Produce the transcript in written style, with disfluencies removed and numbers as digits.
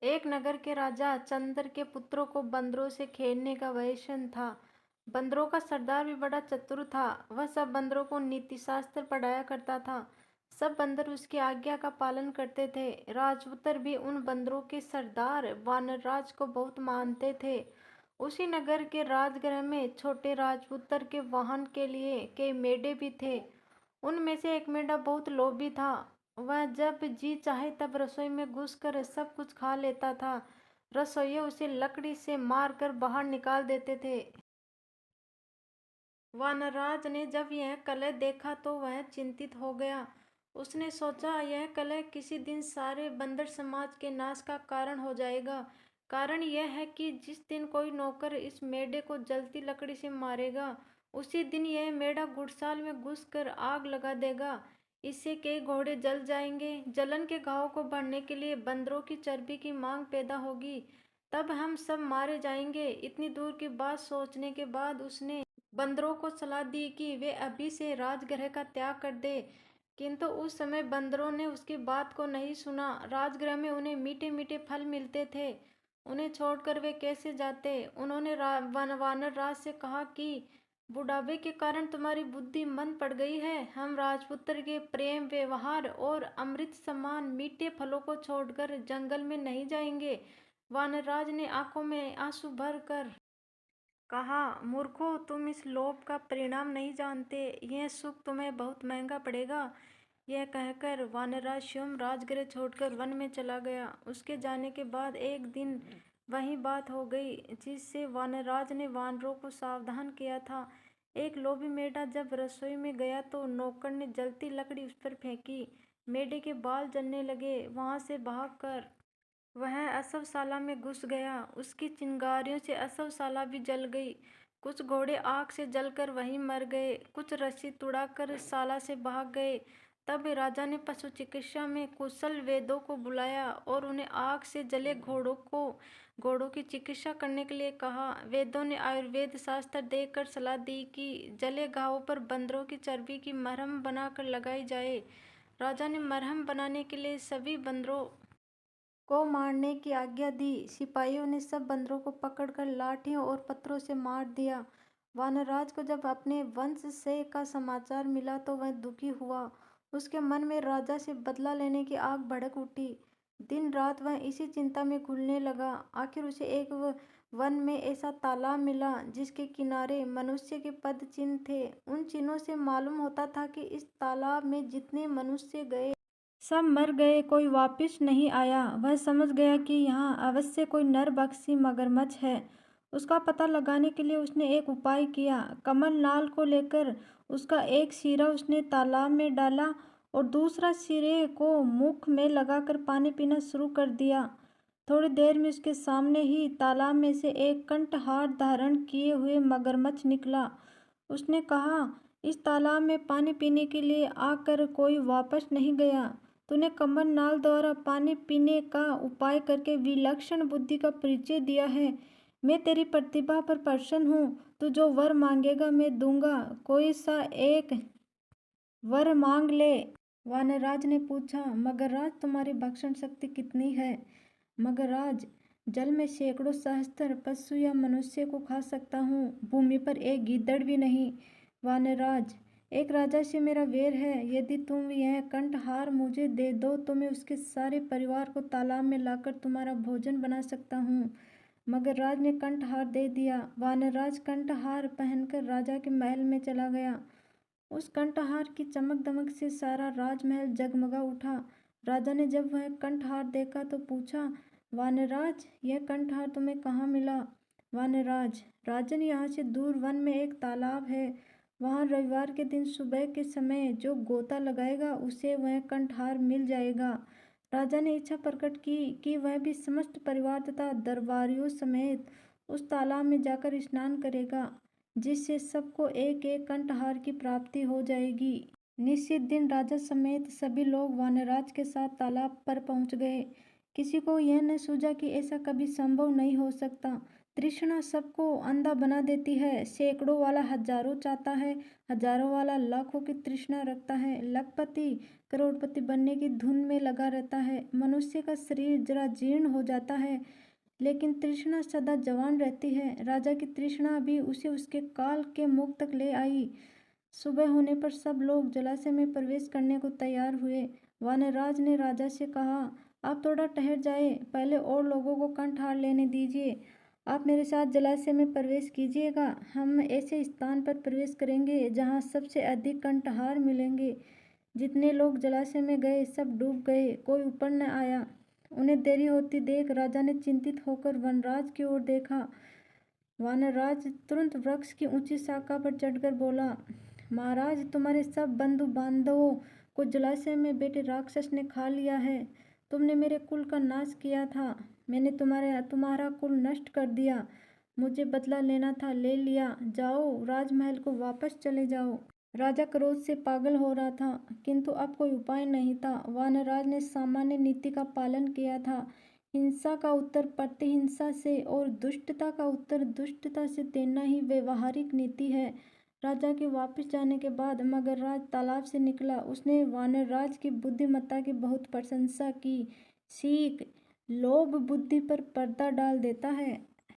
एक नगर के राजा चंद्र के पुत्रों को बंदरों से खेलने का व्यसन था। बंदरों का सरदार भी बड़ा चतुर था। वह सब बंदरों को नीति शास्त्र पढ़ाया करता था। सब बंदर उसकी आज्ञा का पालन करते थे। राजपुत्र भी उन बंदरों के सरदार वानरराज को बहुत मानते थे। उसी नगर के राजगृह में छोटे राजपुत्र के वाहन के लिए कई मेढ़े भी थे। उनमें से एक मेढा बहुत लोभी था। वह जब जी चाहे तब रसोई में घुसकर सब कुछ खा लेता था। रसोइये उसे लकड़ी से मारकर बाहर निकाल देते थे। वानरराज ने जब यह कलह देखा तो वह चिंतित हो गया। उसने सोचा, यह कलह किसी दिन सारे बंदर समाज के नाश का कारण हो जाएगा। कारण यह है कि जिस दिन कोई नौकर इस मेढे को जलती लकड़ी से मारेगा, उसी दिन यह मेढा घुड़साल में घुसकर आग लगा देगा। इससे कई घोड़े जल जाएंगे। जलन के घाव को भरने के लिए बंदरों की चर्बी की मांग पैदा होगी। तब हम सब मारे जाएंगे। इतनी दूर की बात सोचने के बाद उसने बंदरों को सलाह दी कि वे अभी से राजगृह का त्याग कर दे। किंतु उस समय बंदरों ने उसकी बात को नहीं सुना। राजगृह में उन्हें मीठे मीठे फल मिलते थे। उन्हें छोड़कर वे कैसे जाते। उन्होंने वानर राज से कहा कि बुढ़ापे के कारण तुम्हारी बुद्धि मंद पड़ गई है। हम राजपुत्र के प्रेम व्यवहार और अमृत समान मीठे फलों को छोड़कर जंगल में नहीं जाएंगे। वानरराज ने आंखों में आंसू भर कर कहा, मूर्खों, तुम इस लोभ का परिणाम नहीं जानते। यह सुख तुम्हें बहुत महंगा पड़ेगा। यह कहकर वानरराज स्वयं राजगृह छोड़कर वन में चला गया। उसके जाने के बाद एक दिन वही बात हो गई जिससे वानरराज ने वानरों को सावधान किया था। एक लोभी मेढा जब रसोई में गया तो नौकर ने जलती लकड़ी उस पर फेंकी। मेढे के बाल जलने लगे। वहां से भागकर वह असवशाला में घुस गया। उसकी चिंगारियों से असवशाला भी जल गई। कुछ घोड़े आग से जलकर वहीं मर गए। कुछ रस्सी तुड़ाकर शाला से भाग गए। तब राजा ने पशु चिकित्सा में कुशल वैद्यों को बुलाया और उन्हें आग से जले घोड़ों की चिकित्सा करने के लिए कहा। वैद्यों ने आयुर्वेद शास्त्र देकर सलाह दी कि जले घावों पर बंदरों की चर्बी की मरहम बनाकर लगाई जाए। राजा ने मरहम बनाने के लिए सभी बंदरों को मारने की आज्ञा दी। सिपाहियों ने सब बंदरों को पकड़कर लाठियों और पत्थरों से मार दिया। वानरराज को जब अपने वंश से का समाचार मिला तो वह दुखी हुआ। उसके मन में राजा से बदला लेने की आग भड़क उठी। दिन रात वह इसी चिंता में घुलने लगा। आखिर उसे एक वन में ऐसा तालाब मिला जिसके किनारे मनुष्य के पद चिन्ह थे। उन चिन्हों से मालूम होता था कि इस तालाब में जितने मनुष्य गए सब मर गए, कोई वापिस नहीं आया। वह समझ गया कि यहाँ अवश्य कोई नरभक्षी मगरमच्छ है। उसका पता लगाने के लिए उसने एक उपाय किया। कमल नाल को लेकर उसका एक सिरा उसने तालाब में डाला और दूसरा सिरे को मुख में लगाकर पानी पीना शुरू कर दिया। थोड़ी देर में उसके सामने ही तालाब में से एक कंठहार धारण किए हुए मगरमच्छ निकला। उसने कहा, इस तालाब में पानी पीने के लिए आकर कोई वापस नहीं गया। तूने कमल नाल द्वारा पानी पीने का उपाय करके विलक्षण बुद्धि का परिचय दिया है। मैं तेरी प्रतिभा पर प्रसन्न हूँ। तू जो वर मांगेगा मैं दूंगा। कोई सा एक वर मांग ले। वानरराज ने पूछा, मगरराज, तुम्हारी भक्षण शक्ति कितनी है? मगरराज, जल में सैकड़ों सहस्त्र पशु या मनुष्य को खा सकता हूँ, भूमि पर एक गीदड़ भी नहीं। वानरराज, एक राजा से मेरा वैर है। यदि तुम यह कंठहार मुझे दे दो तो मैं उसके सारे परिवार को तालाब में लाकर तुम्हारा भोजन बना सकता हूँ। मगरराज ने कंठहार दे दिया। वानरराज कंठहार पहनकर राजा के महल में चला गया। उस कंठहार की चमक दमक से सारा राजमहल जगमगा उठा। राजा ने जब वह कंठहार देखा तो पूछा, वानरराज, यह कंठहार तुम्हें कहाँ मिला? वानरराज, राजन, यहाँ से दूर वन में एक तालाब है। वहाँ रविवार के दिन सुबह के समय जो गोता लगाएगा उसे वह कंठहार मिल जाएगा। राजा ने इच्छा प्रकट की कि वह भी समस्त परिवार तथा दरबारियों समेत उस तालाब में जाकर स्नान करेगा, जिससे सबको एक एक कंठहार की प्राप्ति हो जाएगी। निश्चित दिन राजा समेत सभी लोग वानरराज के साथ तालाब पर पहुंच गए। किसी को यह न सूझा कि ऐसा कभी संभव नहीं हो सकता। तृष्णा सबको अंधा बना देती है। सैकड़ों वाला हजारों चाहता है, हजारों वाला लाखों की तृष्णा रखता है। लखपति करोड़पति बनने की धुन में लगा रहता है। मनुष्य का शरीर जरा जीर्ण हो जाता है, लेकिन तृष्णा सदा जवान रहती है। राजा की तृष्णा भी उसे उसके काल के मुख तक ले आई। सुबह होने पर सब लोग जलाशय में प्रवेश करने को तैयार हुए। वानरराज ने राजा से कहा, आप थोड़ा ठहर जाए, पहले और लोगों को कंठहार लेने दीजिए। आप मेरे साथ जलाशय में प्रवेश कीजिएगा। हम ऐसे स्थान पर प्रवेश करेंगे जहाँ सबसे अधिक कंठहार मिलेंगे। जितने लोग जलाशय में गए सब डूब गए, कोई ऊपर न आया। उन्हें देरी होती देख राजा ने चिंतित होकर वनराज की ओर देखा। वानरराज तुरंत वृक्ष की ऊंची शाखा पर चढ़कर बोला, महाराज, तुम्हारे सब बंधु बांधवों को जलाशय में बैठे राक्षस ने खा लिया है। तुमने मेरे कुल का नाश किया था, मैंने तुम्हारा कुल नष्ट कर दिया। मुझे बदला लेना था, ले लिया। जाओ, राजमहल को वापस चले जाओ। राजा क्रोध से पागल हो रहा था, किंतु अब कोई उपाय नहीं था। वानरराज ने सामान्य नीति का पालन किया था। हिंसा का उत्तर प्रतिहिंसा से और दुष्टता का उत्तर दुष्टता से देना ही व्यवहारिक नीति है। राजा के वापस जाने के बाद मगरराज तालाब से निकला। उसने वानरराज की बुद्धिमत्ता की बहुत प्रशंसा की। सीख, लोभ बुद्धि पर पर्दा डाल देता है।